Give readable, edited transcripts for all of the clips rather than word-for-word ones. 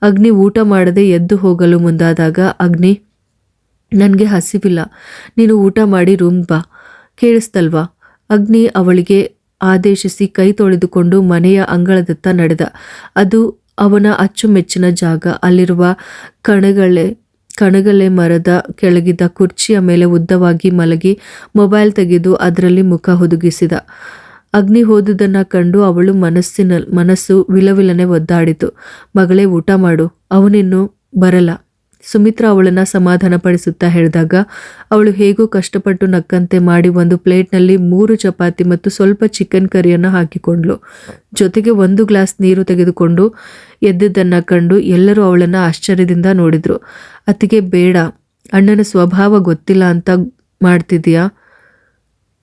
ಅಗ್ನಿ ಊಟ ಮಾಡದೆ ಎದ್ದು ಹೋಗಲು ಮುಂದಾದಾಗ, ಅಗ್ನಿ, ನನಗೆ ಹಸಿವಿಲ್ಲ, ನೀನು ಊಟ ಮಾಡಿ ರೂಮ್ ಬಾ, ಕೇಳಿಸ್ತಲ್ವಾ? ಅಗ್ನಿ ಅವಳಿಗೆ ಆದೇಶಿಸಿ ಕೈ ತೊಳೆದುಕೊಂಡು ಮನೆಯ ಅಂಗಳದತ್ತ ನಡೆದ. ಅದು ಅವನ ಅಚ್ಚುಮೆಚ್ಚಿನ ಜಾಗ. ಅಲ್ಲಿರುವ ಕಣಗಲೆ ಮರದ ಕೆಳಗಿದ್ದ ಕುರ್ಚಿಯ ಮೇಲೆ ಉದ್ದವಾಗಿ ಮಲಗಿ ಮೊಬೈಲ್ ತೆಗೆದು ಅದರಲ್ಲಿ ಮುಖ ಹುದುಗಿಸಿದ. ಅಗ್ನಿ ಹೋದುದನ್ನು ಕಂಡು ಅವಳು ಮನಸ್ಸು ವಿಲವಿಲನೆ ಒದ್ದಾಡಿತು. ಮಗಳೇ, ಊಟ ಮಾಡು, ಅವನಿನ್ನು ಬರಲ್ಲ. ಸುಮಿತ್ರಾ ಅವಳನ್ನು ಸಮಾಧಾನಪಡಿಸುತ್ತಾ ಹೇಳಿದಾಗ ಅವಳು ಹೇಗೋ ಕಷ್ಟಪಟ್ಟು ನಕ್ಕಂತೆ ಮಾಡಿ ಒಂದು ಪ್ಲೇಟ್ನಲ್ಲಿ 3 ಚಪಾತಿ ಮತ್ತು ಸ್ವಲ್ಪ ಚಿಕನ್ ಕರಿಯನ್ನು ಹಾಕಿಕೊಂಡ್ಳು. ಜೊತೆಗೆ 1 ಗ್ಲಾಸ್ ನೀರು ತೆಗೆದುಕೊಂಡು ಎದ್ದಿದ್ದನ್ನು ಕಂಡು ಎಲ್ಲರೂ ಅವಳನ್ನು ಆಶ್ಚರ್ಯದಿಂದ ನೋಡಿದ್ರು. ಅತ್ತಿಗೆ, ಬೇಡ, ಅಣ್ಣನ ಸ್ವಭಾವ ಗೊತ್ತಿಲ್ಲ ಅಂತ ಮಾಡ್ತಿದೀಯಾ?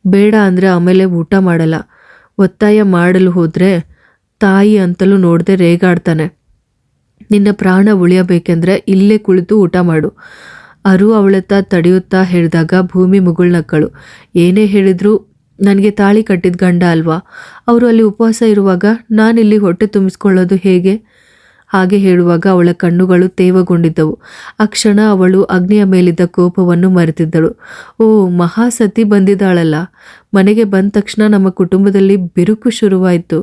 ಬೇಡ ಅಂದರೆ ಆಮೇಲೆ ಊಟ ಮಾಡಲ್ಲ. ಒತ್ತಾಯ ಮಾಡಲು ಹೋದರೆ ತಾಯಿ ಅಂತಲೂ ನೋಡದೆ ರೇಗಾಡ್ತಾನೆ. ನಿನ್ನ ಪ್ರಾಣ ಉಳಿಯಬೇಕೆಂದ್ರೆ ಇಲ್ಲೇ ಕುಳಿತು ಊಟ ಮಾಡು. ಅರು ಅವಳತ್ತ ತಡೆಯುತ್ತಾ ಹೇಳಿದಾಗ ಭೂಮಿ ಮುಗುಳ್ನಕ್ಕಳು. ಏನೇ ಹೇಳಿದ್ರು ನನಗೆ ತಾಳಿ ಕಟ್ಟಿದ ಗಂಡ ಅಲ್ವಾ? ಅವರು ಅಲ್ಲಿ ಉಪವಾಸ ಇರುವಾಗ ನಾನಿಲ್ಲಿ ಹೊಟ್ಟೆ ತುಂಬಿಸ್ಕೊಳ್ಳೋದು ಹೇಗೆ? ಹಾಗೆ ಹೇಳುವಾಗ ಅವಳ ಕಣ್ಣುಗಳು ತೇವಗೊಂಡಿದ್ದವು. ಆ ಕ್ಷಣ ಅವಳು ಅಗ್ನಿಯ ಮೇಲಿದ್ದ ಕೋಪವನ್ನು ಮರೆತಿದ್ದಳು. ಓ, ಮಹಾಸತಿ ಬಂದಿದ್ದಾಳಲ್ಲ. ಮನೆಗೆ ಬಂದ ತಕ್ಷಣ ನಮ್ಮ ಕುಟುಂಬದಲ್ಲಿ ಬಿರುಕು ಶುರುವಾಯಿತು.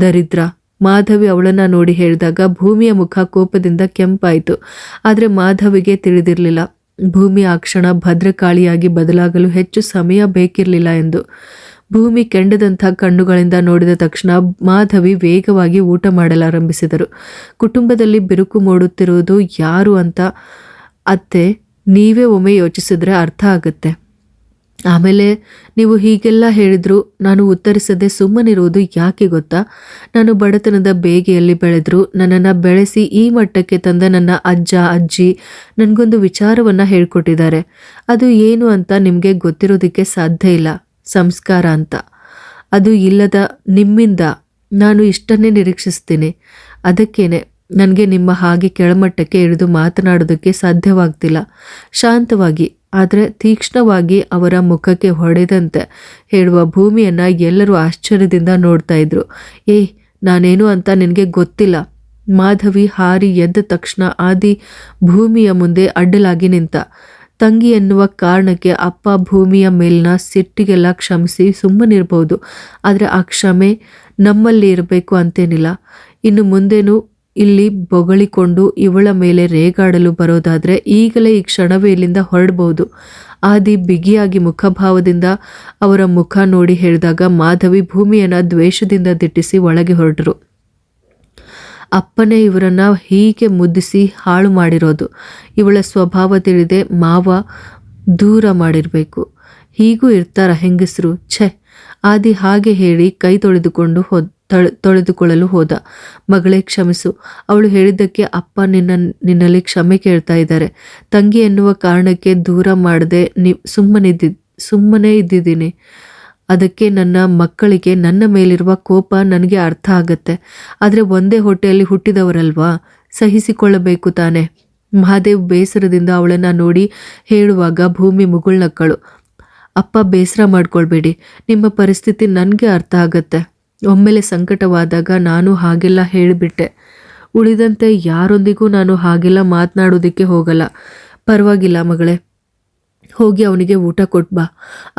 ದರಿದ್ರ. ಮಾಧವಿ ಅವಳನ್ನು ನೋಡಿ ಹೇಳಿದಾಗ ಭೂಮಿಯ ಮುಖ ಕೋಪದಿಂದ ಕೆಂಪಾಯಿತು. ಆದರೆ ಮಾಧವಿಗೆ ತಿಳಿದಿರಲಿಲ್ಲ ಭೂಮಿ ಆ ಕ್ಷಣ ಭದ್ರಕಾಳಿಯಾಗಿ ಬದಲಾಗಲು ಹೆಚ್ಚು ಸಮಯ ಬೇಕಿರಲಿಲ್ಲ ಎಂದು. ಭೂಮಿ ಕೆಂಡದಂಥ ಕಣ್ಣುಗಳಿಂದ ನೋಡಿದ ತಕ್ಷಣ ಮಾಧವಿ ವೇಗವಾಗಿ ಊಟ ಮಾಡಲಾರಂಭಿಸಿದರು. ಕುಟುಂಬದಲ್ಲಿ ಬಿರುಕು ಮೂಡುತ್ತಿರುವುದು ಯಾರು ಅಂತ ಅತ್ತೆ ನೀವೇ ಒಮ್ಮೆ ಯೋಚಿಸಿದ್ರೆ ಅರ್ಥ ಆಗುತ್ತೆ. ಆಮೇಲೆ ನೀವು ಹೀಗೆಲ್ಲ ಹೇಳಿದ್ರು ನಾನು ಉತ್ತರಿಸದೆ ಸುಮ್ಮನಿರುವುದು ಯಾಕೆ ಗೊತ್ತಾ? ನಾನು ಬಡತನದ ಬೇಗೆಯಲ್ಲಿ ಬೆಳೆದ್ರು ನನ್ನನ್ನು ಬೆಳೆಸಿ ಈ ಮಟ್ಟಕ್ಕೆ ತಂದ ನನ್ನ ಅಜ್ಜ ಅಜ್ಜಿ ನನಗೊಂದು ವಿಚಾರವನ್ನು ಹೇಳ್ಕೊಟ್ಟಿದ್ದಾರೆ. ಅದು ಏನು ಅಂತ ನಿಮಗೆ ಗೊತ್ತಿರೋದಕ್ಕೆ ಸಾಧ್ಯ ಇಲ್ಲ. ಸಂಸ್ಕಾರ ಅಂತ. ಅದು ಇಲ್ಲದ ನಿಮ್ಮಿಂದ ನಾನು ಇಷ್ಟನ್ನೇ ನಿರೀಕ್ಷಿಸ್ತೀನಿ. ಅದಕ್ಕೇನೆ ನನಗೆ ನಿಮ್ಮ ಹಾಗೆ ಕೆಳಮಟ್ಟಕ್ಕೆ ಇಳಿದು ಮಾತನಾಡೋದಕ್ಕೆ ಸಾಧ್ಯವಾಗ್ತಿಲ್ಲ. ಶಾಂತವಾಗಿ ಆದರೆ ತೀಕ್ಷ್ಣವಾಗಿ ಅವರ ಮುಖಕ್ಕೆ ಹೊಡೆದಂತೆ ಹೇಳುವ ಭೂಮಿಯನ್ನು ಎಲ್ಲರೂ ಆಶ್ಚರ್ಯದಿಂದ ನೋಡ್ತಾ ಇದ್ರು. ನಾನೇನು ಅಂತ ನಿನಗೆ ಗೊತ್ತಿಲ್ಲ. ಮಾಧವಿ ಹಾರಿ ಎದ್ದ ತಕ್ಷಣ ಆದಿ ಭೂಮಿಯ ಮುಂದೆ ಅಡ್ಡಲಾಗಿ ನಿಂತ. ತಂಗಿ ಎನ್ನುವ ಕಾರಣಕ್ಕೆ ಅಪ್ಪ ಭೂಮಿಯ ಮೇಲಿನ ಸಿಟ್ಟಿಗೆಲ್ಲ ಕ್ಷಮಿಸಿ ಸುಮ್ಮನಿರ್ಬೋದು. ಆದರೆ ಆ ಕ್ಷಮೆ ನಮ್ಮಲ್ಲಿ ಇರಬೇಕು ಅಂತೇನಿಲ್ಲ. ಇನ್ನು ಮುಂದೇನು ಇಲ್ಲಿ ಬೊಗಳಿಕೊಂಡು ಇವಳ ಮೇಲೆ ರೇಗಾಡಲು ಬರೋದಾದರೆ ಈಗಲೇ ಈ ಕ್ಷಣವೇ ಇಲ್ಲಿಂದ ಹೊರಡಬಹುದು. ಆದಿ ಬಿಗಿಯಾಗಿ ಮುಖಭಾವದಿಂದ ಅವರ ಮುಖ ನೋಡಿ ಹೇಳಿದಾಗ ಮಾಧವಿ ಭೂಮಿಯನ್ನು ದ್ವೇಷದಿಂದ ದಿಟ್ಟಿಸಿ ಒಳಗೆ ಹೊರಟರು. ಅಪ್ಪನೇ ಇವರನ್ನ ಹೀಗೆ ಮುದ್ದಿಸಿ ಹಾಳು ಮಾಡಿರೋದು. ಇವಳ ಸ್ವಭಾವ ತಿಳಿದೆ ಮಾವ ದೂರ ಮಾಡಿರಬೇಕು. ಹೀಗೂ ಇರ್ತಾರ ಹೆಂಗಸರು, ಛೆ. ಆದಿ ಹಾಗೆ ಹೇಳಿ ಕೈ ತೊಳೆದುಕೊಳ್ಳಲು ಹೋದ. ಮಗಳೇ, ಕ್ಷಮಿಸು. ಅವಳು ಹೇಳಿದ್ದಕ್ಕೆ ಅಪ್ಪ ನಿನ್ನಲ್ಲಿ ಕ್ಷಮೆ ಕೇಳ್ತಾ ಇದ್ದಾರೆ. ತಂಗಿ ಎನ್ನುವ ಕಾರಣಕ್ಕೆ ದೂರ ಮಾಡದೆ ಸುಮ್ಮನೆ ಇದ್ದಿದ್ದೀನಿ. ಅದಕ್ಕೆ ನನ್ನ ಮಕ್ಕಳಿಗೆ ನನ್ನ ಮೇಲಿರುವ ಕೋಪ ನನಗೆ ಅರ್ಥ ಆಗತ್ತೆ. ಆದರೆ ಒಂದೇ ಹೊಟ್ಟೆಯಲ್ಲಿ ಹುಟ್ಟಿದವರಲ್ವಾ, ಸಹಿಸಿಕೊಳ್ಳಬೇಕು ತಾನೆ. ಮಹಾದೇವ್ ಬೇಸರದಿಂದ ಅವಳನ್ನು ನೋಡಿ ಹೇಳುವಾಗ ಭೂಮಿ ಮುಗುಳ್ನಕ್ಕಳು. ಅಪ್ಪ, ಬೇಸರ ಮಾಡ್ಕೊಳ್ಬೇಡಿ. ನಿಮ್ಮ ಪರಿಸ್ಥಿತಿ ನನಗೆ ಅರ್ಥ ಆಗತ್ತೆ. ಒಮ್ಮೆಲೆ ಸಂಕಟವಾದಾಗ ನಾನು ಹಾಗೆಲ್ಲ ಹೇಳಿಬಿಟ್ಟೆ. ಉಳಿದಂತೆ ಯಾರೊಂದಿಗೂ ನಾನು ಹಾಗೆಲ್ಲ ಮಾತನಾಡೋದಕ್ಕೆ ಹೋಗಲ್ಲ. ಪರವಾಗಿಲ್ಲ ಮಗಳೇ, ಹೋಗಿ ಅವನಿಗೆ ಊಟ ಕೊಟ್ಬಾ.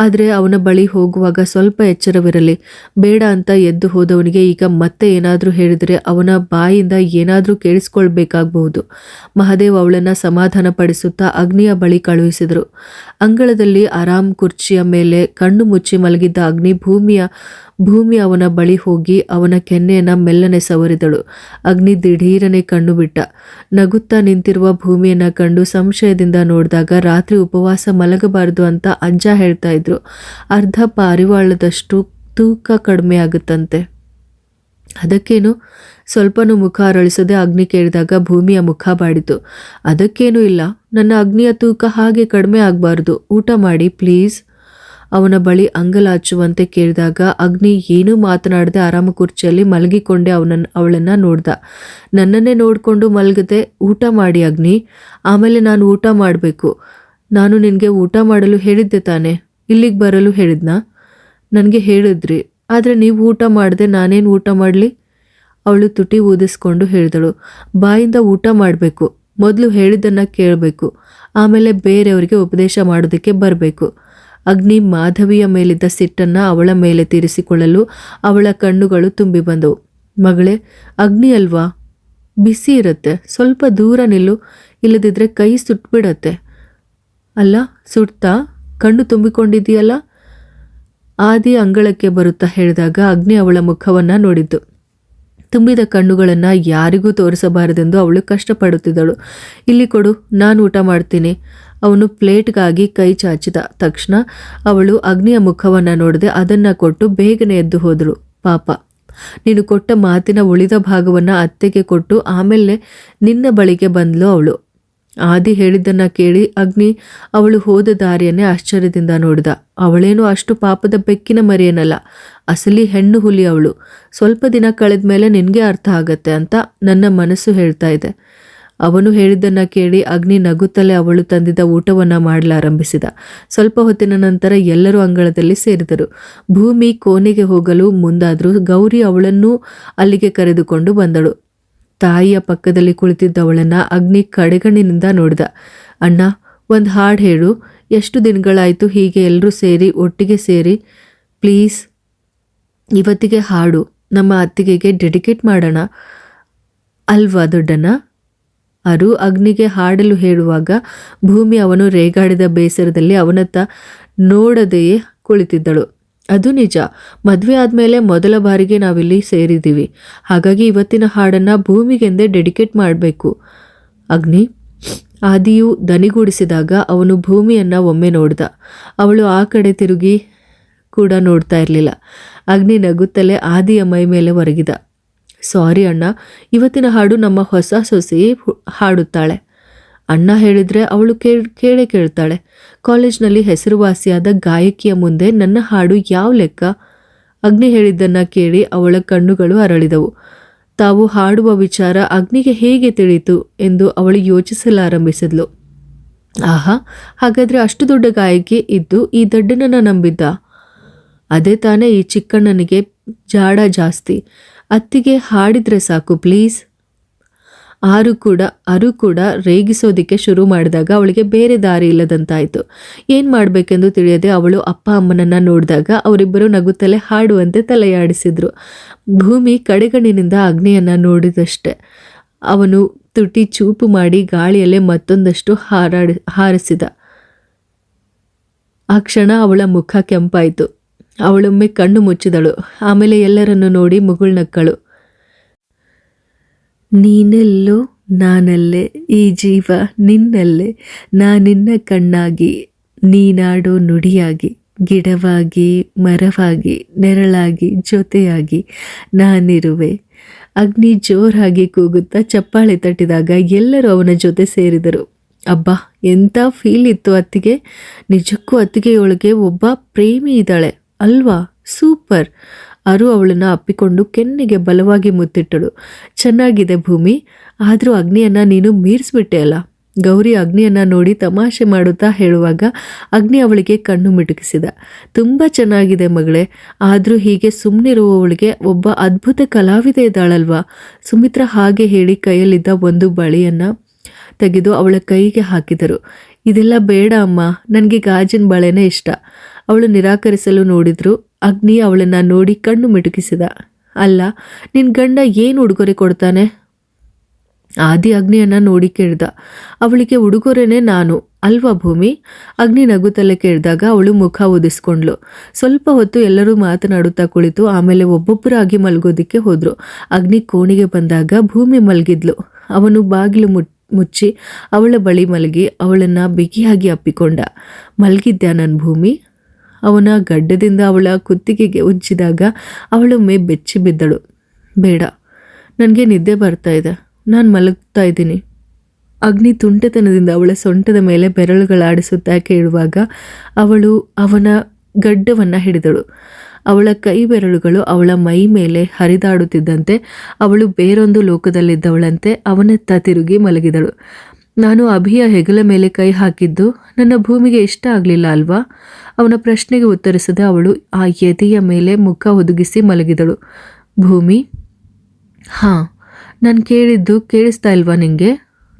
ಆದರೆ ಅವನ ಬಳಿ ಹೋಗುವಾಗ ಸ್ವಲ್ಪ ಎಚ್ಚರವಿರಲಿ. ಬೇಡ ಅಂತ ಎದ್ದು ಹೋದವನಿಗೆ ಈಗ ಮತ್ತೆ ಏನಾದರೂ ಹೇಳಿದರೆ ಅವನ ಬಾಯಿಂದ ಏನಾದರೂ ಕೇಳಿಸ್ಕೊಳ್ಬೇಕಾಗಬಹುದು. ಮಹಾದೇವ್ ಅವಳನ್ನು ಸಮಾಧಾನಪಡಿಸುತ್ತಾ ಅಗ್ನಿಯ ಬಳಿ ಕಳುಹಿಸಿದರು. ಅಂಗಳದಲ್ಲಿ ಆರಾಮ್ ಕುರ್ಚಿಯ ಮೇಲೆ ಕಣ್ಣು ಮುಚ್ಚಿ ಮಲಗಿದ್ದ ಅಗ್ನಿ ಭೂಮಿ ಅವನ ಬಳಿ ಹೋಗಿ ಅವನ ಕೆನ್ನೆಯನ್ನು ಮೆಲ್ಲನೆ ಸವರಿದಳು. ಅಗ್ನಿ ದಿಢೀರನೆ ಕಣ್ಣು ಬಿಟ್ಟ. ನಗುತ್ತಾ ನಿಂತಿರುವ ಭೂಮಿಯನ್ನು ಕಂಡು ಸಂಶಯದಿಂದ ನೋಡಿದಾಗ ರಾತ್ರಿ ಉಪವಾಸ ಮಲಗಬಾರದು ಅಂತ ಅಜ್ಜ ಹೇಳ್ತಾ ಇದ್ರು. ಅರ್ಧ ಪಾರಿವಾಳದಷ್ಟು ತೂಕ ಕಡಿಮೆ ಆಗುತ್ತಂತೆ. ಅದಕ್ಕೇನು? ಸ್ವಲ್ಪನೂ ಮುಖ ಅರಳಿಸದೆ ಅಗ್ನಿ ಕೇಳಿದಾಗ ಭೂಮಿಯ ಮುಖ ಬಾಡಿತು. ಅದಕ್ಕೇನೂ ಇಲ್ಲ, ನನ್ನ ಅಗ್ನಿಯ ತೂಕ ಹಾಗೆ ಕಡಿಮೆ ಆಗಬಾರ್ದು. ಊಟ ಮಾಡಿ ಪ್ಲೀಸ್. ಅವನ ಬಳಿ ಅಂಗಲಾಚುವಂತೆ ಕೇಳಿದಾಗ ಅಗ್ನಿ ಏನೂ ಮಾತನಾಡದೆ ಆರಾಮ ಕುರ್ಚಿಯಲ್ಲಿ ಮಲಗಿಕೊಂಡೆ ಅವಳನ್ನು ನೋಡ್ದ. ನನ್ನನ್ನೇ ನೋಡಿಕೊಂಡು ಮಲಗದೆ ಊಟ ಮಾಡಿ ಅಗ್ನಿ, ಆಮೇಲೆ ನಾನು ಊಟ ಮಾಡಬೇಕು. ನಾನು ನಿನಗೆ ಊಟ ಮಾಡಲು ಹೇಳಿದ್ದೆ ತಾನೆ? ಇಲ್ಲಿಗೆ ಬರಲು ಹೇಳಿದ್ನಾ? ನನಗೆ ಹೇಳಿದ್ರಿ. ಆದರೆ ನೀವು ಊಟ ಮಾಡದೆ ನಾನೇನು ಊಟ ಮಾಡಲಿ? ಅವಳು ತುಟಿ ಊದಿಸ್ಕೊಂಡು ಹೇಳಿದಳು, ಬಾಯಿಂದ ಊಟ ಮಾಡಬೇಕು, ಮೊದಲು ಹೇಳಿದ್ದನ್ನು ಕೇಳಬೇಕು, ಆಮೇಲೆ ಬೇರೆಯವರಿಗೆ ಉಪದೇಶ ಮಾಡೋದಕ್ಕೆ ಬರಬೇಕು. ಅಗ್ನಿ ಮಾಧವಿಯ ಮೇಲಿದ್ದ ಸಿಟ್ಟನ್ನು ಅವಳ ಮೇಲೆ ತೀರಿಸಿಕೊಳ್ಳಲು ಅವಳ ಕಣ್ಣುಗಳು ತುಂಬಿ ಬಂದವು. ಮಗಳೇ, ಅಗ್ನಿ ಅಲ್ವಾ, ಬಿಸಿ ಇರುತ್ತೆ, ಸ್ವಲ್ಪ ದೂರ ನಿಲ್ಲು, ಇಲ್ಲದಿದ್ದರೆ ಕೈ ಸುಟ್ಬಿಡತ್ತೆ. ಅಲ್ಲ, ಸುಡ್ತಾ? ಕಣ್ಣು ತುಂಬಿಕೊಂಡಿದೆಯಲ್ಲ. ಆದಿ ಅಂಗಳಕ್ಕೆ ಬರುತ್ತಾ ಹೇಳಿದಾಗ ಅಗ್ನಿ ಅವಳ ಮುಖವನ್ನು ನೋಡಿದ್ದು. ತುಂಬಿದ ಕಣ್ಣುಗಳನ್ನು ಯಾರಿಗೂ ತೋರಿಸಬಾರದೆಂದು ಅವಳು ಕಷ್ಟಪಡುತ್ತಿದ್ದಳು. ಇಲ್ಲಿ ಕೊಡು, ನಾನು ಊಟ ಮಾಡ್ತೀನಿ. ಅವನು ಪ್ಲೇಟ್ಗಾಗಿ ಕೈ ಚಾಚಿದ ತಕ್ಷಣ ಅವಳು ಅಗ್ನಿಯ ಮುಖವನ್ನು ನೋಡದೆ ಅದನ್ನು ಕೊಟ್ಟು ಬೇಗನೆ ಎದ್ದು ಹೋದಳು. ಪಾಪ, ನೀನು ಕೊಟ್ಟ ಮಾತಿನ ಉಳಿದ ಭಾಗವನ್ನು ಅತ್ತೆಗೆ ಕೊಟ್ಟು ಆಮೇಲೆ ನಿನ್ನ ಬಳಿಗೆ ಬಂದ್ಲು ಅವಳು. ಆದಿ ಹೇಳಿದ್ದನ್ನು ಕೇಳಿ ಅಗ್ನಿ ಅವಳು ಹೋದ ದಾರಿಯನ್ನೇ ಆಶ್ಚರ್ಯದಿಂದ ನೋಡಿದ. ಅವಳೇನು ಅಷ್ಟು ಪಾಪದ ಬೆಕ್ಕಿನ ಮರಿಯೇನಲ್ಲ, ಅಸಲಿ ಹೆಣ್ಣು ಹುಲಿ ಅವಳು. ಸ್ವಲ್ಪ ದಿನ ಕಳೆದ ಮೇಲೆ ನಿನಗೆ ಅರ್ಥ ಆಗತ್ತೆ ಅಂತ ನನ್ನ ಮನಸ್ಸು ಹೇಳ್ತಾ ಇದೆ. ಅವನು ಹೇಳಿದ್ದನ್ನು ಕೇಳಿ ಅಗ್ನಿ ನಗುತ್ತಲೇ ಅವಳು ತಂದಿದ್ದ ಊಟವನ್ನು ಮಾಡಲಾರಂಭಿಸಿದ. ಸ್ವಲ್ಪ ಹೊತ್ತಿನ ನಂತರ ಎಲ್ಲರೂ ಅಂಗಳದಲ್ಲಿ ಸೇರಿದರು. ಭೂಮಿ ಕೋಣೆಗೆ ಹೋಗಲು ಮುಂದಾದರೂ ಗೌರಿ ಅವಳನ್ನೂ ಅಲ್ಲಿಗೆ ಕರೆದುಕೊಂಡು ಬಂದಳು. ತಾಯಿಯ ಪಕ್ಕದಲ್ಲಿ ಕುಳಿತಿದ್ದವಳನ್ನು ಅಗ್ನಿ ಕಡೆಗಣ್ಣಿನಿಂದ ನೋಡಿದ. ಅಣ್ಣ, ಒಂದು ಹಾಡು ಹೇಳು, ಎಷ್ಟು ದಿನಗಳಾಯಿತು ಹೀಗೆ ಎಲ್ಲರೂ ಸೇರಿ ಒಟ್ಟಿಗೆ ಸೇರಿ, ಪ್ಲೀಸ್ ಇವತ್ತಿಗೆ ಹಾಡು, ನಮ್ಮ ಅತ್ತಿಗೆಗೆ ಡೆಡಿಕೇಟ್ ಮಾಡೋಣ ಅಲ್ವಾ ದೊಡ್ಡಣ್ಣ? ಅರು ಅಗ್ನಿಗೆ ಹಾಡಲು ಹೇಳುವಾಗ ಭೂಮಿ ಅವನು ರೇಗಾಡಿದ ಬೇಸರದಲ್ಲಿ ಅವನತ್ತ ನೋಡದೆಯೇ ಕುಳಿತಿದ್ದಳು. ಅದು ನಿಜ, ಮದುವೆ ಆದಮೇಲೆ ಮೊದಲ ಬಾರಿಗೆ ನಾವಿಲ್ಲಿ ಸೇರಿದ್ದೀವಿ, ಹಾಗಾಗಿ ಇವತ್ತಿನ ಹಾಡನ್ನು ಭೂಮಿಗೆಂದೇ ಡೆಡಿಕೇಟ್ ಮಾಡಬೇಕು. ಅಗ್ನಿ, ಆದಿಯು ದನಿಗೂಡಿಸಿದಾಗ ಅವನು ಭೂಮಿಯನ್ನು ಒಮ್ಮೆ ನೋಡ್ದ. ಅವಳು ಆ ಕಡೆ ತಿರುಗಿ ಕೂಡ ನೋಡ್ತಾ ಇರಲಿಲ್ಲ. ಅಗ್ನಿ ನಗುತ್ತಲೇ ಆದಿಯ ಮೈ ಮೇಲೆ ಒರಗಿದ. ಸಾರಿ ಅಣ್ಣ, ಇವತ್ತಿನ ಹಾಡು ನಮ್ಮ ಹೊಸ ಸೊಸೆ ಹಾಡುತ್ತಾಳೆ. ಅಣ್ಣ ಹೇಳಿದರೆ ಅವಳು ಕೇಳೇ ಕೇಳ್ತಾಳೆ. ಕಾಲೇಜ್ನಲ್ಲಿ ಹೆಸರುವಾಸಿಯಾದ ಗಾಯಕಿಯ ಮುಂದೆ ನನ್ನ ಹಾಡು ಯಾವ ಲೆಕ್ಕ? ಅಗ್ನಿ ಹೇಳಿದ್ದನ್ನು ಕೇಳಿ ಅವಳ ಕಣ್ಣುಗಳು ಅರಳಿದವು. ತಾವು ಹಾಡುವ ವಿಚಾರ ಅಗ್ನಿಗೆ ಹೇಗೆ ತಿಳಿಯಿತು ಎಂದು ಅವಳು ಯೋಚಿಸಲಾರಂಭಿಸಿದ್ಲು. ಆಹಾ, ಹಾಗಾದರೆ ಅಷ್ಟು ದೊಡ್ಡ ಗಾಯಕಿ ಇದ್ದು ಈ ದೊಡ್ಡನನ್ನು ನಂಬಿದ್ದ? ಅದೇ ತಾನೇ ಈ ಚಿಕ್ಕಣ್ಣನಿಗೆ ಜಾಡ ಜಾಸ್ತಿ. ಅತ್ತಿಗೆ ಹಾಡಿದ್ರೆ ಸಾಕು ಪ್ಲೀಸ್. ಅರು ಕೂಡ ರೇಗಿಸೋದಿಕ್ಕೆ ಶುರು ಮಾಡಿದಾಗ ಅವಳಿಗೆ ಬೇರೆ ದಾರಿ ಇಲ್ಲದಂತಾಯಿತು. ಏನು ಮಾಡಬೇಕೆಂದು ತಿಳಿಯದೆ ಅವಳು ಅಪ್ಪ ಅಮ್ಮನನ್ನು ನೋಡಿದಾಗ ಅವರಿಬ್ಬರು ನಗುತ್ತಲೇ ಹಾಡುವಂತೆ ತಲೆಯಾಡಿಸಿದ್ರು. ಭೂಮಿ ಕಡೆಗಣ್ಣಿನಿಂದ ಅಗ್ನಿಯನ್ನು ನೋಡಿದಷ್ಟೆ ಅವನು ತುಟಿ ಚೂಪು ಮಾಡಿ ಗಾಳಿಯಲ್ಲೇ ಮತ್ತೊಂದಷ್ಟು ಹಾರಿಸಿದ. ಆ ಕ್ಷಣ ಅವಳ ಮುಖ ಕೆಂಪಾಯಿತು. ಅವಳೊಮ್ಮೆ ಕಣ್ಣು ಮುಚ್ಚಿದಳು. ಆಮೇಲೆ ಎಲ್ಲರನ್ನು ನೋಡಿ ಮುಗುಳ್ನಕ್ಕಳು. ನೀನೆಲ್ಲೋ ನಾನಲ್ಲೇ, ಈ ಜೀವ ನಿನ್ನಲ್ಲೇ, ನಾನಿನ್ನ ಕಣ್ಣಾಗಿ, ನೀನಾಡೋ ನುಡಿಯಾಗಿ, ಗಿಡವಾಗಿ ಮರವಾಗಿ ನೆರಳಾಗಿ ಜೊತೆಯಾಗಿ ನಾನಿರುವೆ. ಅಗ್ನಿ ಜೋರಾಗಿ ಕೂಗುತ್ತಾ ಚಪ್ಪಾಳೆ ತಟ್ಟಿದಾಗ ಎಲ್ಲರೂ ಅವನ ಜೊತೆ ಸೇರಿದರು. ಅಬ್ಬಾ, ಎಂಥ ಫೀಲ್ ಇತ್ತು ಅತ್ತಿಗೆ. ನಿಜಕ್ಕೂ ಅತ್ತಿಗೆಯೊಳಗೆ ಒಬ್ಬ ಪ್ರೇಮಿ ಇದ್ದಾಳೆ ಅಲ್ವಾ? ಸೂಪರ್. ಅರು ಅವಳನ್ನು ಅಪ್ಪಿಕೊಂಡು ಕೆನ್ನೆಗೆ ಬಲವಾಗಿ ಮುತ್ತಿಟ್ಟಳು. ಚೆನ್ನಾಗಿದೆ ಭೂಮಿ, ಆದರೂ ಅಗ್ನಿಯನ್ನು ನೀನು ಮೀರಿಸ್ಬಿಟ್ಟೆ ಅಲ್ಲ. ಗೌರಿ ಅಗ್ನಿಯನ್ನು ನೋಡಿ ತಮಾಷೆ ಮಾಡುತ್ತಾ ಹೇಳುವಾಗ ಅಗ್ನಿ ಅವಳಿಗೆ ಕಣ್ಣು ಮಿಟುಕಿಸಿದ. ತುಂಬ ಚೆನ್ನಾಗಿದೆ ಮಗಳೇ, ಆದರೂ ಹೀಗೆ ಸುಮ್ಮನಿರುವವಳಿಗೆ ಒಬ್ಬ ಅದ್ಭುತ ಕಲಾವಿದೆ ಇದ್ದಾಳಲ್ವಾ? ಸುಮಿತ್ರಾ ಹಾಗೆ ಹೇಳಿ ಕೈಯಲ್ಲಿದ್ದ ಒಂದು ಬಳೆಯನ್ನು ತೆಗೆದು ಅವಳ ಕೈಗೆ ಹಾಕಿದರು. ಇದೆಲ್ಲ ಬೇಡ ಅಮ್ಮ, ನನಗೆ ಗಾಜಿನ ಬಳೆನೇ ಇಷ್ಟ. ಅವಳು ನಿರಾಕರಿಸಲು ನೋಡಿದ್ರು. ಅಗ್ನಿ ಅವಳನ್ನು ನೋಡಿ ಕಣ್ಣು ಮಿಟುಕಿಸಿದ. ಅಲ್ಲ, ನಿನ್ನ ಗಂಡ ಏನು ಉಡುಗೊರೆ ಕೊಡ್ತಾನೆ? ಆದಿ ಅಗ್ನಿಯನ್ನು ನೋಡಿ ಕೇಳ್ದ. ಅವಳಿಗೆ ಉಡುಗೊರೆನೇ ನಾನು ಅಲ್ವಾ ಭೂಮಿ? ಅಗ್ನಿ ನಗುತ್ತಲೇ ಕೇಳಿದಾಗ ಅವಳು ಮುಖ ಒದಿಸ್ಕೊಂಡ್ಲು. ಸ್ವಲ್ಪ ಹೊತ್ತು ಎಲ್ಲರೂ ಮಾತನಾಡುತ್ತಾ ಕುಳಿತು ಆಮೇಲೆ ಒಬ್ಬೊಬ್ಬರಾಗಿ ಮಲಗೋದಿಕ್ಕೆ ಹೋದ್ರು. ಅಗ್ನಿ ಕೋಣೆಗೆ ಬಂದಾಗ ಭೂಮಿ ಮಲಗಿದ್ಲು. ಅವನು ಬಾಗಿಲು ಮುಚ್ಚಿ ಅವಳ ಬಳಿ ಮಲಗಿ ಅವಳನ್ನು ಬಿಗಿಯಾಗಿ ಅಪ್ಪಿಕೊಂಡ. ಮಲಗಿದ್ಯಾ ನನ್ನ ಭೂಮಿ? ಅವನ ಗಡ್ಡದಿಂದ ಅವಳ ಕುತ್ತಿಗೆಗೆ ಉಜ್ಜಿದಾಗ ಅವಳೊಮ್ಮೆ ಬೆಚ್ಚಿ ಬಿದ್ದಳು. ಬೇಡ, ನನಗೆ ನಿದ್ದೆ ಬರ್ತಾ ಇದೆ, ನಾನು ಮಲಗ್ತಾ ಇದ್ದೀನಿ. ಅಗ್ನಿ ತುಂಟತನದಿಂದ ಅವಳ ಸೊಂಟದ ಮೇಲೆ ಬೆರಳುಗಳಾಡಿಸುತ್ತಾ ಕೇಳುವಾಗ ಅವಳು ಅವನ ಗಡ್ಡವನ್ನು ಹಿಡಿದಳು. ಅವಳ ಕೈ ಬೆರಳುಗಳು ಅವಳ ಮೈ ಮೇಲೆ ಹರಿದಾಡುತ್ತಿದ್ದಂತೆ ಅವಳು ಬೇರೊಂದು ಲೋಕದಲ್ಲಿದ್ದವಳಂತೆ ಅವನತ್ತ ತಿರುಗಿ ಮಲಗಿದಳು. ನಾನು ಅಭಿಯ ಹೆಗಲ ಮೇಲೆ ಕೈ ಹಾಕಿದ್ದು ನನ್ನ ಭೂಮಿಗೆ ಇಷ್ಟ ಆಗಲಿಲ್ಲ ಅಲ್ವಾ? ಅವನ ಪ್ರಶ್ನೆಗೆ ಉತ್ತರಿಸದೆ ಅವಳು ಆ ಎದೆಯ ಮೇಲೆ ಮುಖ ಒದಗಿಸಿ ಮಲಗಿದಳು. ಭೂಮಿ, ಹಾಂ, ನಾನು ಕೇಳಿದ್ದು ಕೇಳಿಸ್ತಾ ಇಲ್ವಾ ನಿಂಗೆ?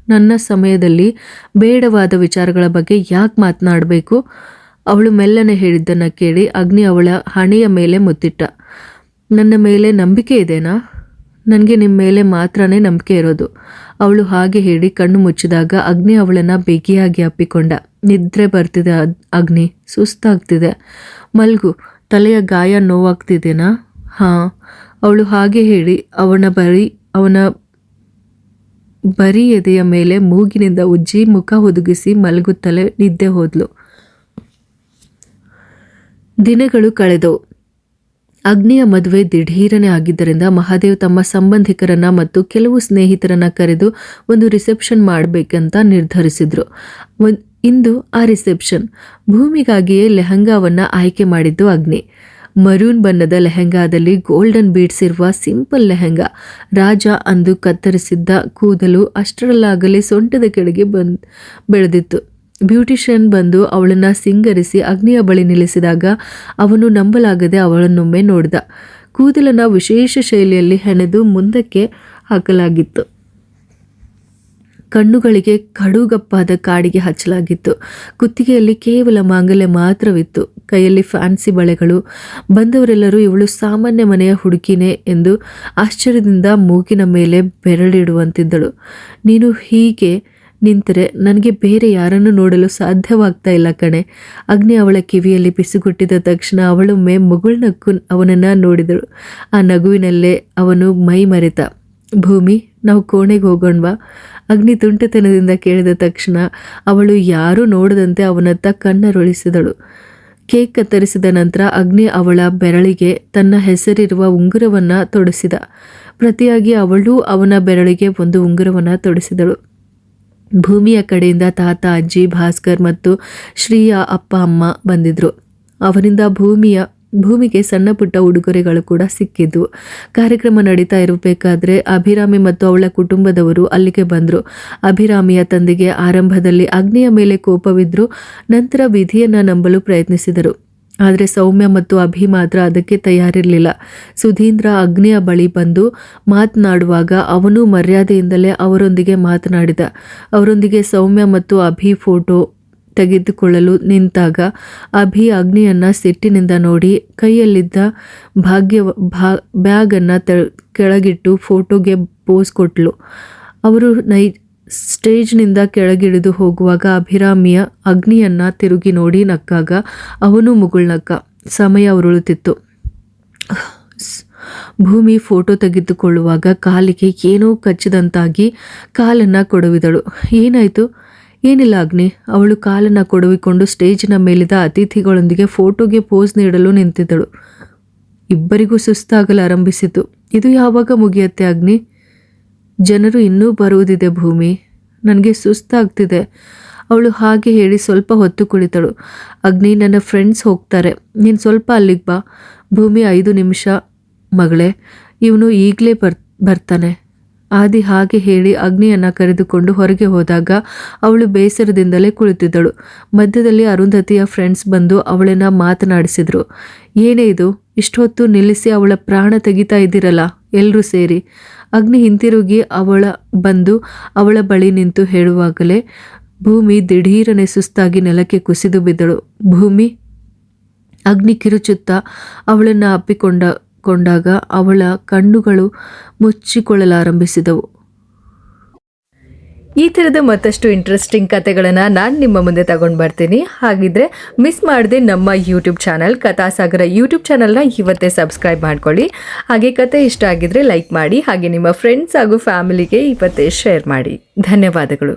ನನ್ನ ಸಮಯದಲ್ಲಿ ಬೇಡವಾದ ವಿಚಾರಗಳ ಬಗ್ಗೆ ಯಾಕೆ ಮಾತನಾಡಬೇಕು? ಅವಳು ಮೆಲ್ಲನೆ ಹೇಳಿದ್ದನ್ನು ಕೇಳಿ ಅಗ್ನಿ ಅವಳ ಹಣೆಯ ಮೇಲೆ ಮುತ್ತಿಟ್ಟ. ನನ್ನ ಮೇಲೆ ನಂಬಿಕೆ ಇದೆನಾ? ನನಗೆ ನಿಮ್ಮ ಮೇಲೆ ಮಾತ್ರನೇ ನಂಬಿಕೆ ಇರೋದು. ಅವಳು ಹಾಗೆ ಹೇಳಿ ಕಣ್ಣು ಮುಚ್ಚಿದಾಗ ಅಗ್ನಿ ಅವಳನ್ನು ಬಿಗಿಯಾಗಿ ಅಪ್ಪಿಕೊಂಡ. ನಿದ್ರೆ ಬರ್ತಿದೆ ಅಗ್ನಿ, ಸುಸ್ತಾಗ್ತಿದೆ, ಮಲ್ಗು. ತಲೆಯ ಗಾಯ ನೋವಾಗ್ತಿದೆನಾ? ಹಾಂ. ಅವಳು ಹಾಗೆ ಹೇಳಿ ಅವನ ಬರೀ ಎದೆಯ ಮೇಲೆ ಮೂಗಿನಿಂದ ಉಜ್ಜಿ ಮುಖ ಹುದುಗಿಸಿ ಮಲಗುತ್ತಲೇ ನಿದ್ದೆ ಹೋದ್ಲು. ದಿನಗಳು ಕಳೆದವು. ಅಗ್ನಿಯ ಮದುವೆ ದಿಢೀರನೆ ಆಗಿದ್ದರಿಂದ ಮಹಾದೇವ್ ತಮ್ಮ ಸಂಬಂಧಿಕರನ್ನ ಮತ್ತು ಕೆಲವು ಸ್ನೇಹಿತರನ್ನ ಕರೆದು ಒಂದು ರಿಸೆಪ್ಷನ್ ಮಾಡಬೇಕಂತ ನಿರ್ಧರಿಸಿದ್ರು. ಇಂದು ಆ ರಿಸೆಪ್ಷನ್. ಭೂಮಿಗಾಗಿಯೇ ಲೆಹಂಗಾವನ್ನ ಆಯ್ಕೆ ಮಾಡಿದ್ದು ಅಗ್ನಿ. ಮರೂನ್ ಬಣ್ಣದ ಲೆಹಂಗಾದಲ್ಲಿ ಗೋಲ್ಡನ್ ಬೀಡ್ಸ್ ಇರುವ ಸಿಂಪಲ್ ಲೆಹಂಗಾ. ರಾಜ ಅಂದು ಕತ್ತರಿಸಿದ್ದ ಕೂದಲು ಅಷ್ಟರಲ್ಲಾಗಲೇ ಸೊಂಟದ ಕೆಳಗೆ ಬೆಳೆದಿತ್ತು. ಬ್ಯೂಟಿಷಿಯನ್ ಬಂದು ಅವಳನ್ನು ಸಿಂಗರಿಸಿ ಅಗ್ನಿಯ ಬಳಿ ನಿಲ್ಲಿಸಿದಾಗ ಅವನು ನಂಬಲಾಗದೆ ಅವಳನ್ನೊಮ್ಮೆ ನೋಡಿದ. ಕೂದಲನ್ನು ವಿಶೇಷ ಶೈಲಿಯಲ್ಲಿ ಹೆಣೆದು ಮುಂದಕ್ಕೆ ಹಾಕಲಾಗಿತ್ತು. ಕಣ್ಣುಗಳಿಗೆ ಕಡುಗಪ್ಪಾದ ಕಾಡಿಗೆ ಹಚ್ಚಲಾಗಿತ್ತು. ಕುತ್ತಿಗೆಯಲ್ಲಿ ಕೇವಲ ಮಾಂಗಲ್ಯ ಮಾತ್ರವಿತ್ತು. ಕೈಯಲ್ಲಿ ಫ್ಯಾನ್ಸಿ ಬಳೆಗಳು. ಬಂದವರೆಲ್ಲರೂ ಇವಳು ಸಾಮಾನ್ಯ ಮನೆಯ ಹುಡುಗಿನೇ ಎಂದು ಆಶ್ಚರ್ಯದಿಂದ ಮೂಗಿನ ಮೇಲೆ ಬೆರಳಿಡುವಂತಿದ್ದಳು. ನೀನು ಹೀಗೆ ನಿಂತರೆ ನನಗೆ ಬೇರೆ ಯಾರನ್ನು ನೋಡಲು ಸಾಧ್ಯವಾಗ್ತಾ ಇಲ್ಲ ಕಣೆ. ಅಗ್ನಿ ಅವಳ ಕಿವಿಯಲ್ಲಿ ಪಿಸುಗುಟ್ಟಿದ ತಕ್ಷಣ ಅವಳೊಮ್ಮೆ ಮುಗುಳ್ನಕ್ಕು ಅವನನ್ನು ನೋಡಿದಳು. ಆ ನಗುವಿನಲ್ಲೇ ಅವನು ಮೈ ಮರೆತ. ಭೂಮಿ, ನಾವು ಕೋಣೆಗೆ ಹೋಗೋಣವಾ? ಅಗ್ನಿ ತುಂಟತನದಿಂದ ಕೇಳಿದ ತಕ್ಷಣ ಅವಳು ಯಾರೂ ನೋಡದಂತೆ ಅವನತ್ತ ಕಣ್ಣರೊಳಿಸಿದಳು. ಕೇಕ್ ಕತ್ತರಿಸಿದ ನಂತರ ಅಗ್ನಿ ಅವಳ ಬೆರಳಿಗೆ ತನ್ನ ಹೆಸರಿರುವ ಉಂಗುರವನ್ನು ತೊಡಿಸಿದ. ಪ್ರತಿಯಾಗಿ ಅವಳು ಅವನ ಬೆರಳಿಗೆ ಒಂದು ಉಂಗುರವನ್ನು ತೊಡಿಸಿದಳು. ಭೂಮಿಯ ಕಡೆಯಿಂದ ತಾತ, ಅಜ್ಜಿ, ಭಾಸ್ಕರ್ ಮತ್ತು ಶ್ರೀಯ ಅಪ್ಪ ಅಮ್ಮ ಬಂದಿದ್ರು. ಅವರಿಂದ ಭೂಮಿಗೆ ಸಣ್ಣ ಪುಟ್ಟ ಉಡುಗೊರೆಗಳು ಕೂಡ ಸಿಕ್ಕಿದ್ವು. ಕಾರ್ಯಕ್ರಮ ನಡೀತಾ ಇರಬೇಕಾದ್ರೆ ಅಭಿರಾಮಿ ಮತ್ತು ಅವಳ ಕುಟುಂಬದವರು ಅಲ್ಲಿಗೆ ಬಂದರು. ಅಭಿರಾಮಿಯ ತಂದೆಗೆ ಆರಂಭದಲ್ಲಿ ಅಗ್ನಿಯ ಮೇಲೆ ಕೋಪವಿದ್ರು. ನಂತರ ವಿಧಿಯನ್ನು ನಂಬಲು ಪ್ರಯತ್ನಿಸಿದರು. ಆದರೆ ಸೌಮ್ಯ ಮತ್ತು ಅಭಿ ಮಾತ್ರ ಅದಕ್ಕೆ ತಯಾರಿರಲಿಲ್ಲ. ಸುಧೀಂದ್ರ ಅಗ್ನಿಯ ಬಳಿ ಬಂದು ಮಾತನಾಡುವಾಗ ಅವನು ಮರ್ಯಾದೆಯಿಂದಲೇ ಅವರೊಂದಿಗೆ ಮಾತನಾಡಿದ. ಅವರೊಂದಿಗೆ ಸೌಮ್ಯ ಮತ್ತು ಅಭಿ ಫೋಟೋ ತೆಗೆದುಕೊಳ್ಳಲು ನಿಂತಾಗ ಅಭಿ ಅಗ್ನಿಯನ್ನ ಸಿಟ್ಟಿನಿಂದ ನೋಡಿ ಕೈಯಲ್ಲಿದ್ದ ಬ್ಯಾಗನ್ನು ಕೆಳಗಿಟ್ಟು ಫೋಟೋಗೆ ಪೋಸ್ ಕೊಟ್ಲು. ಅವರು ಸ್ಟೇಜ್ನಿಂದ ಕೆಳಗಿಳಿದು ಹೋಗುವಾಗ ಅಭಿರಾಮಿಯ ಅಗ್ನಿಯನ್ನ ತಿರುಗಿ ನೋಡಿ ನಕ್ಕಾಗ ಅವನು ಮುಗುಳ್ನಕ್ಕ. ಸಮಯ ಉರುಳುತ್ತಿತ್ತು. ಭೂಮಿ ಫೋಟೋ ತೆಗೆದುಕೊಳ್ಳುವಾಗ ಕಾಲಿಗೆ ಏನೋ ಕಚ್ಚಿದಂತಾಗಿ ಕಾಲನ್ನು ಕೊಡವಿದಳು. ಏನಾಯಿತು? ಏನಿಲ್ಲ ಅಗ್ನಿ. ಅವಳು ಕಾಲನ್ನು ಕೊಡವಿಕೊಂಡು ಸ್ಟೇಜಿನ ಮೇಲಿದ್ದ ಅತಿಥಿಗಳೊಂದಿಗೆ ಫೋಟೋಗೆ ಪೋಸ್ ನೀಡಲು ನಿಂತಿದ್ದಳು. ಇಬ್ಬರಿಗೂ ಸುಸ್ತಾಗಲಾರಂಭಿಸಿತು. ಇದು ಯಾವಾಗ ಮುಗಿಯತ್ತೆ ಅಗ್ನಿ? ಜನರು ಇನ್ನೂ ಬರುವುದಿದೆ ಭೂಮಿ, ನನಗೆ ಸುಸ್ತಾಗ್ತಿದೆ. ಅವಳು ಹಾಗೆ ಹೇಳಿ ಸ್ವಲ್ಪ ಹೊತ್ತು ಕುಳಿತಳು. ಅಗ್ನಿ, ನನ್ನ ಫ್ರೆಂಡ್ಸ್ ಹೋಗ್ತಾರೆ, ನೀನು ಸ್ವಲ್ಪ ಅಲ್ಲಿಗೆ ಬಾ. ಭೂಮಿ, 5 ನಿಮಿಷ ಮಗಳೇ, ಇವನು ಈಗಲೇ ಬರ್ತಾನೆ. ಆದಿ ಹಾಗೆ ಹೇಳಿ ಅಗ್ನಿಯನ್ನು ಕರೆದುಕೊಂಡು ಹೊರಗೆ ಹೋದಾಗ ಅವಳು ಬೇಸರದಿಂದಲೇ ಕುಳಿತಿದ್ದಳು. ಮಧ್ಯದಲ್ಲಿ ಅರುಂಧತಿಯ ಫ್ರೆಂಡ್ಸ್ ಬಂದು ಅವಳನ್ನು ಮಾತನಾಡಿಸಿದ್ರು. ಏನೇ ಇದು, ಇಷ್ಟೊತ್ತು ನಿಲ್ಲಿಸಿ ಅವಳ ಪ್ರಾಣ ತೆಗಿತಾ ಇದ್ದೀರಲ್ಲ ಎಲ್ಲರೂ ಸೇರಿ. ಅಗ್ನಿ ಹಿಂತಿರುಗಿ ಬಂದು ಅವಳ ಬಳಿ ನಿಂತು ಹೇಳುವಾಗಲೇ ಭೂಮಿ ದಿಢೀರನೆ ಸುಸ್ತಾಗಿ ನೆಲಕ್ಕೆ ಕುಸಿದು ಬಿದ್ದಳು. ಭೂಮಿ, ಅಗ್ನಿ ಕಿರುಚುತ್ತಾ ಅವಳನ್ನು ಅಪ್ಪಿಕೊಂಡಾಗ ಅವಳ ಕಣ್ಣುಗಳು ಮುಚ್ಚಿಕೊಳ್ಳಲಾರಂಭಿಸಿದವು. ಈ ಥರದ ಮತ್ತಷ್ಟು ಇಂಟ್ರೆಸ್ಟಿಂಗ್ ಕತೆಗಳನ್ನು ನಾನು ನಿಮ್ಮ ಮುಂದೆ ತಗೊಂಡು ಬರ್ತೀನಿ. ಹಾಗಿದ್ರೆ ಮಿಸ್ ಮಾಡದೆ ನಮ್ಮ ಯೂಟ್ಯೂಬ್ ಚಾನಲ್ ಕಥಾಸಾಗರ ಯೂಟ್ಯೂಬ್ ಚಾನಲ್ನ ಇವತ್ತೇ ಸಬ್ಸ್ಕ್ರೈಬ್ ಮಾಡ್ಕೊಳ್ಳಿ. ಹಾಗೆ ಕತೆ ಇಷ್ಟ ಆಗಿದ್ರೆ ಲೈಕ್ ಮಾಡಿ. ಹಾಗೆ ನಿಮ್ಮ ಫ್ರೆಂಡ್ಸ್ ಹಾಗೂ ಫ್ಯಾಮಿಲಿಗೆ ಇವತ್ತೇ ಶೇರ್ ಮಾಡಿ. ಧನ್ಯವಾದಗಳು.